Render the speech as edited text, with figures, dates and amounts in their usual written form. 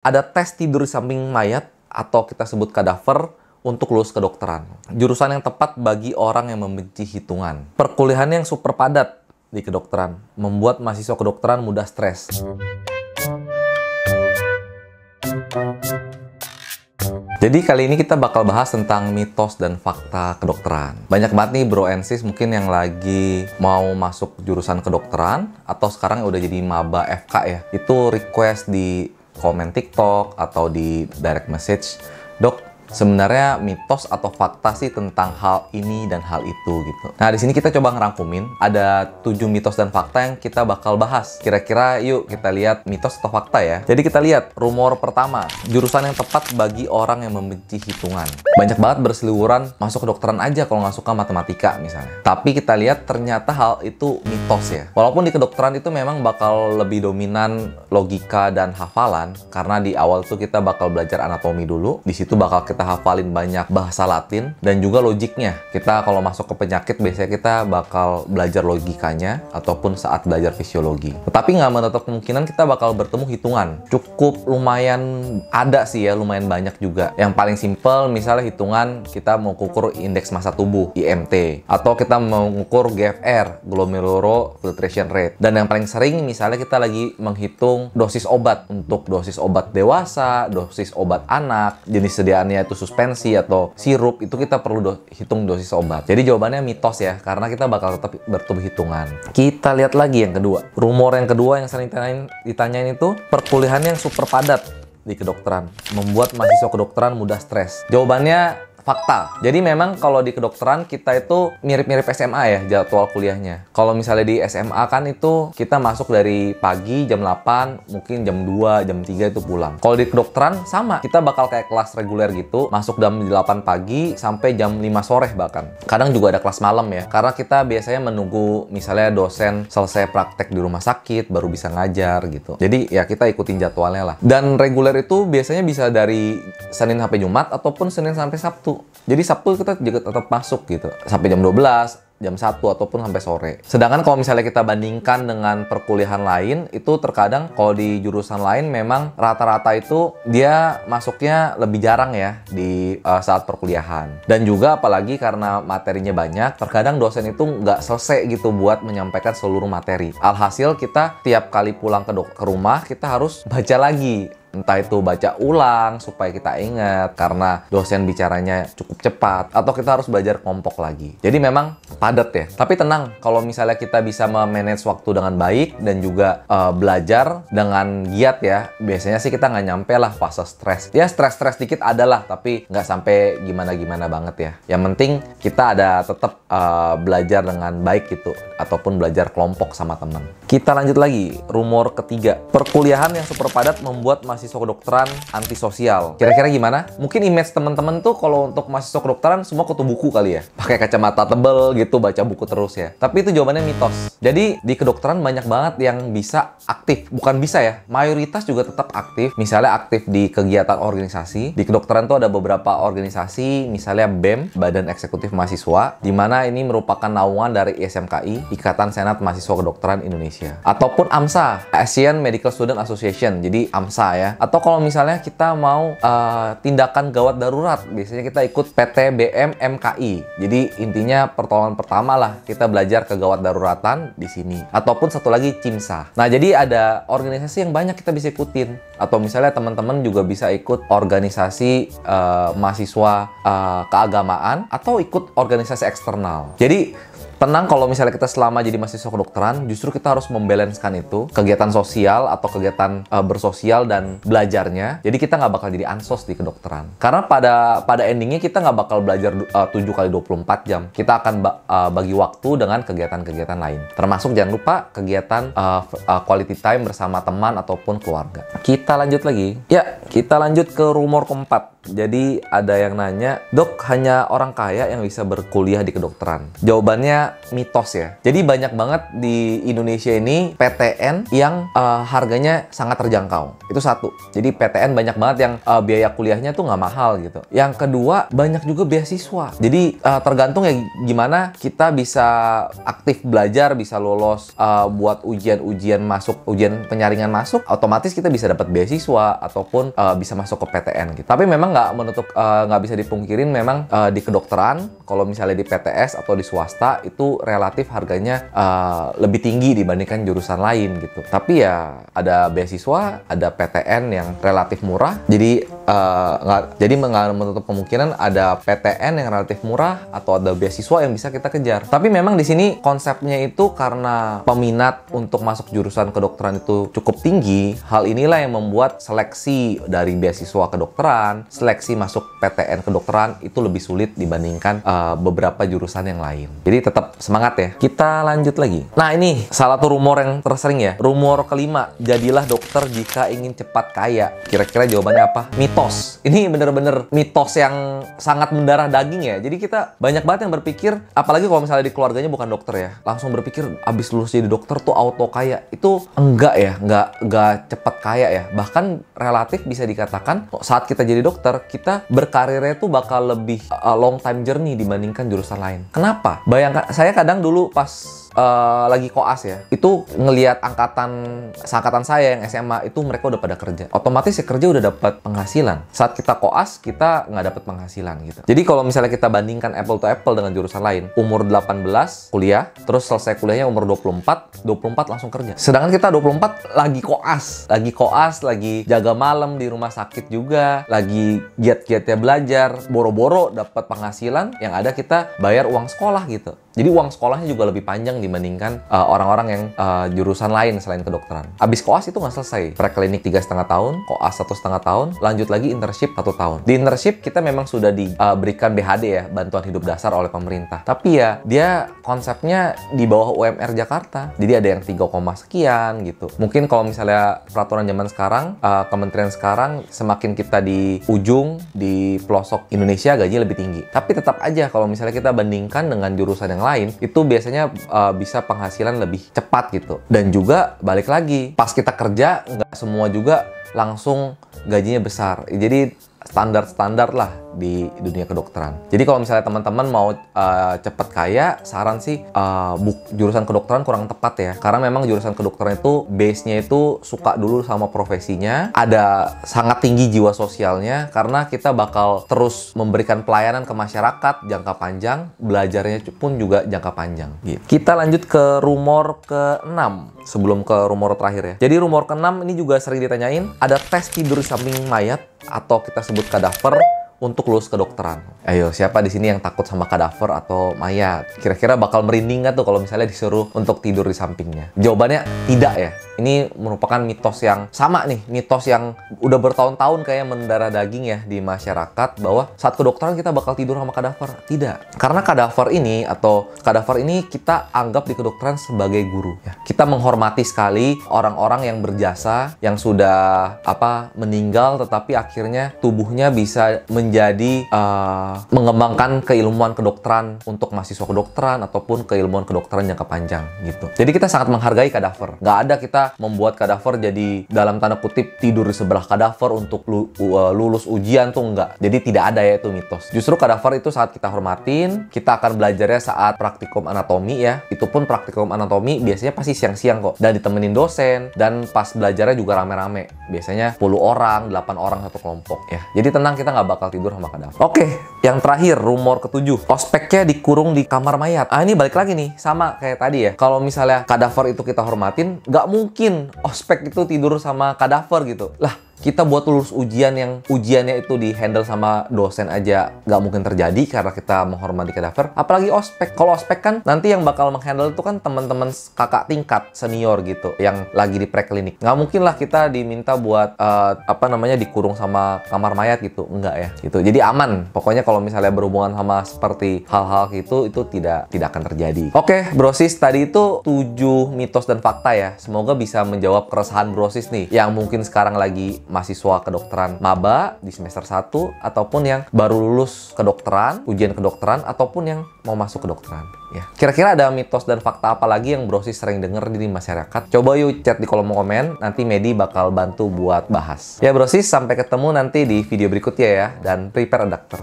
Ada tes tidur di samping mayat atau kita sebut kadaver untuk lulus kedokteran. Jurusan yang tepat bagi orang yang membenci hitungan. Perkuliahan yang super padat di kedokteran membuat mahasiswa kedokteran mudah stres. Jadi kali ini kita bakal bahas tentang mitos dan fakta kedokteran. Banyak banget nih bro and sis mungkin yang lagi mau masuk jurusan kedokteran atau sekarang udah jadi maba FK ya. Itu request di komen TikTok atau di direct message, "Dok, sebenarnya mitos atau fakta sih tentang hal ini dan hal itu," gitu. Nah, di sini kita coba ngerangkumin ada 7 mitos dan fakta yang kita bakal bahas. Kira-kira yuk kita lihat mitos atau fakta ya. Jadi kita lihat rumor pertama, jurusan yang tepat bagi orang yang membenci hitungan. Banyak banget berseliweran masuk kedokteran aja kalau nggak suka matematika misalnya. Tapi kita lihat ternyata hal itu mitos ya. Walaupun di kedokteran itu memang bakal lebih dominan logika dan hafalan, karena di awal tuh kita bakal belajar anatomi dulu. Di situ bakal kita hafalin banyak bahasa Latin dan juga logiknya. Kita kalau masuk ke penyakit biasanya kita bakal belajar logikanya ataupun saat belajar fisiologi. Tetapi nggak menutup kemungkinan kita bakal bertemu hitungan. Cukup lumayan ada sih ya, lumayan banyak juga. Yang paling simple misalnya hitungan kita mau ukur indeks massa tubuh, IMT, atau kita mau ukur GFR, glomerular filtration rate. Dan yang paling sering misalnya kita lagi menghitung dosis obat untuk dosis obat dewasa, dosis obat anak, jenis sediaannya itu suspensi atau sirup, itu kita perlu hitung dosis obat. Jadi jawabannya mitos ya, karena kita bakal tetap bertumbuh hitungan. Kita lihat lagi yang kedua. Rumor yang kedua yang sering ditanyain itu, perkuliahan yang super padat di kedokteran membuat mahasiswa kedokteran mudah stres. Jawabannya fakta. Jadi memang kalau di kedokteran kita itu mirip-mirip SMA ya jadwal kuliahnya. Kalau misalnya di SMA kan itu kita masuk dari pagi jam 8, mungkin jam 2, jam 3 itu pulang. Kalau di kedokteran sama, kita bakal kayak kelas reguler gitu, masuk jam 8 pagi sampai jam 5 sore bahkan. Kadang juga ada kelas malam ya, karena kita biasanya menunggu misalnya dosen selesai praktek di rumah sakit baru bisa ngajar gitu. Jadi ya kita ikutin jadwalnya lah. Dan reguler itu biasanya bisa dari Senin sampai Jumat ataupun Senin sampai Sabtu. Jadi Sabtu kita juga tetap masuk gitu sampai jam 12, jam 1 ataupun sampai sore. Sedangkan kalau misalnya kita bandingkan dengan perkuliahan lain, itu terkadang kalau di jurusan lain memang rata-rata itu dia masuknya lebih jarang ya di saat perkuliahan. Dan juga apalagi karena materinya banyak, terkadang dosen itu nggak selesai gitu buat menyampaikan seluruh materi. Alhasil kita tiap kali pulang ke rumah kita harus baca lagi. Entah itu baca ulang supaya kita ingat karena dosen bicaranya cukup cepat, atau kita harus belajar kelompok lagi. Jadi memang padat ya. Tapi tenang, kalau misalnya kita bisa memanage waktu dengan baik dan juga belajar dengan giat ya, biasanya sih kita nggak nyampe lah fase stres. Ya stres-stres dikit adalah, tapi nggak sampai gimana-gimana banget ya. Yang penting kita ada tetap belajar dengan baik gitu, ataupun belajar kelompok sama teman. Kita lanjut lagi, rumor ketiga. Perkuliahan yang super padat membuat mahasiswa kedokteran antisosial. Kira-kira gimana? Mungkin image teman-teman tuh kalau untuk mahasiswa kedokteran semua kutu buku kali ya. Pakai kacamata tebel gitu, baca buku terus ya. Tapi itu jawabannya mitos. Jadi di kedokteran banyak banget yang bisa aktif. Bukan bisa ya, mayoritas juga tetap aktif. Misalnya aktif di kegiatan organisasi. Di kedokteran tuh ada beberapa organisasi, misalnya BEM, Badan Eksekutif Mahasiswa, di mana ini merupakan naungan dari ISMKI, Ikatan Senat Mahasiswa Kedokteran Indonesia. Ataupun AMSA, Asian Medical Student Association, jadi AMSA ya. Atau kalau misalnya kita mau tindakan gawat darurat, biasanya kita ikut PTBM MKI. Jadi intinya pertolongan pertama lah, kita belajar kegawat daruratan di sini. Ataupun satu lagi CIMSA. Nah, jadi ada organisasi yang banyak kita bisa ikutin. Atau misalnya teman-teman juga bisa ikut organisasi mahasiswa keagamaan atau ikut organisasi eksternal. Jadi tenang kalau misalnya kita selama jadi mahasiswa kedokteran, justru kita harus membalancekan itu, kegiatan sosial atau kegiatan bersosial dan belajarnya. Jadi kita nggak bakal jadi ansos di kedokteran. Karena pada endingnya kita nggak bakal belajar 7 kali 24 jam. Kita akan bagi waktu dengan kegiatan-kegiatan lain. Termasuk jangan lupa kegiatan quality time bersama teman ataupun keluarga. Kita lanjut lagi. Ya, Kita lanjut ke rumor keempat. Jadi ada yang nanya, dok, hanya orang kaya yang bisa berkuliah di kedokteran? Jawabannya mitos ya. Jadi banyak banget di Indonesia ini PTN yang harganya sangat terjangkau. Itu satu. Jadi PTN banyak banget yang biaya kuliahnya tuh nggak mahal gitu. Yang kedua, banyak juga beasiswa. Jadi tergantung ya gimana kita bisa aktif belajar, bisa lolos buat ujian masuk, ujian penyaringan masuk, otomatis kita bisa dapat beasiswa ataupun bisa masuk ke PTN gitu. Tapi memang nggak bisa dipungkirin memang di kedokteran kalau misalnya di PTS atau di swasta itu relatif harganya lebih tinggi dibandingkan jurusan lain gitu. Tapi ya ada beasiswa, ada PTN yang relatif murah. Jadi nggak menutup kemungkinan ada PTN yang relatif murah atau ada beasiswa yang bisa kita kejar. Tapi memang di sini konsepnya itu karena peminat untuk masuk jurusan kedokteran itu cukup tinggi. Hal inilah yang membuat seleksi dari beasiswa kedokteran, seleksi masuk PTN kedokteran itu lebih sulit dibandingkan beberapa jurusan yang lain. Jadi tetap semangat ya. Kita lanjut lagi. Nah, ini salah satu rumor yang tersering ya. Rumor kelima, jadilah dokter jika ingin cepat kaya. Kira-kira jawabannya apa? Mitos. Ini bener-bener mitos yang sangat mendarah daging ya. Jadi kita banyak banget yang berpikir, apalagi kalau misalnya di keluarganya bukan dokter ya, langsung berpikir abis lulus jadi dokter tuh auto kaya. Itu enggak ya, enggak cepat kaya ya. Bahkan relatif bisa dikatakan saat kita jadi dokter, kita berkarirnya tuh bakal lebih long time journey dibandingkan jurusan lain. Kenapa? Bayangkan, saya kadang dulu pas lagi koas ya, itu ngelihat seangkatan saya yang SMA itu mereka udah pada kerja. Otomatis ya kerja udah dapat penghasilan. Saat kita koas, kita nggak dapat penghasilan gitu. Jadi kalau misalnya kita bandingkan apple to apple dengan jurusan lain, umur 18 kuliah, terus selesai kuliahnya umur 24 langsung kerja. Sedangkan kita 24 lagi koas, lagi jaga malam di rumah sakit juga, lagi giat-giatnya belajar, boro-boro dapat penghasilan, yang ada kita bayar uang sekolah gitu. Jadi uang sekolahnya juga lebih panjang dibandingkan orang-orang yang jurusan lain selain kedokteran. Abis koas itu nggak selesai. Preklinik 3,5 tahun, koas 1,5 tahun, lanjut lagi internship 1 tahun. Di internship kita memang sudah diberikan BHD ya, bantuan hidup dasar oleh pemerintah. Tapi ya dia konsepnya di bawah UMR Jakarta. Jadi ada yang 3, sekian gitu. Mungkin kalau misalnya peraturan zaman sekarang, kementerian sekarang semakin kita di ujung, di pelosok Indonesia gajinya lebih tinggi. Tapi tetap aja kalau misalnya kita bandingkan dengan jurusan yang lain, itu biasanya bisa penghasilan lebih cepat gitu. Dan juga balik lagi, pas kita kerja nggak semua juga langsung gajinya besar. Jadi standar lah di dunia kedokteran. Jadi kalau misalnya teman-teman mau cepet kaya, saran sih jurusan kedokteran kurang tepat ya. Karena memang jurusan kedokteran itu base-nya itu suka dulu sama profesinya, ada sangat tinggi jiwa sosialnya karena kita bakal terus memberikan pelayanan ke masyarakat jangka panjang, belajarnya pun juga jangka panjang gitu. Kita lanjut ke rumor ke-6 sebelum ke rumor terakhir ya. Jadi rumor ke-6 ini juga sering ditanyain, ada tes tidur di samping mayat atau kita sebut kadaver untuk lulus kedokteran. Ayo, siapa di sini yang takut sama kadaver atau mayat? Kira-kira bakal merinding nggak tuh kalau misalnya disuruh untuk tidur di sampingnya? Jawabannya tidak ya. Ini merupakan mitos yang sama nih, mitos yang udah bertahun-tahun kayak mendarah daging ya di masyarakat bahwa saat kedokteran kita bakal tidur sama kadaver. Tidak. Karena kadaver ini kita anggap di kedokteran sebagai guru ya. Kita menghormati sekali orang-orang yang berjasa, yang sudah meninggal tetapi akhirnya tubuhnya bisa menjadi mengembangkan keilmuan kedokteran untuk mahasiswa kedokteran ataupun keilmuan kedokteran jangka panjang gitu. Jadi kita sangat menghargai kadaver. Nggak ada kita membuat kadaver jadi dalam tanda kutip tidur di sebelah kadaver untuk lulus ujian tuh enggak. Jadi tidak ada ya, itu mitos. Justru kadaver itu saat kita hormatin, kita akan belajarnya saat praktikum anatomi ya. Itu pun praktikum anatomi biasanya pasti siang-siang kok. Dan ditemenin dosen, dan pas belajarnya juga rame-rame. Biasanya 10 orang, 8 orang satu kelompok ya. Jadi tenang, kita nggak bakal tidur sama kadaver. Oke, yang terakhir rumor ke-7. Ospeknya dikurung di kamar mayat. Ini balik lagi nih, sama kayak tadi ya. Kalau misalnya kadaver itu kita hormatin, nggak mungkin ospek itu tidur sama kadaver gitu. Lah, kita buat lulus ujian yang ujiannya itu di handle sama dosen aja nggak mungkin terjadi karena kita menghormati kadaver. Apalagi ospek. Kalau ospek kan nanti yang bakal menghandle itu kan teman-teman kakak tingkat senior gitu yang lagi di preklinik. Nggak mungkin lah kita diminta buat dikurung sama kamar mayat gitu. Enggak ya gitu. Jadi aman. Pokoknya kalau misalnya berhubungan sama seperti hal-hal gitu itu tidak akan terjadi. Oke, Brosis, tadi itu 7 mitos dan fakta ya. Semoga bisa menjawab keresahan Brosis nih yang mungkin sekarang lagi mahasiswa kedokteran maba di semester 1, ataupun yang baru lulus kedokteran, ujian kedokteran, ataupun yang mau masuk kedokteran. Ya. Kira-kira ada mitos dan fakta apa lagi yang Bro Sis sering denger di masyarakat? Coba yuk chat di kolom komen, nanti Medi bakal bantu buat bahas. Ya Bro Sis, sampai ketemu nanti di video berikutnya ya, dan prepare a doctor.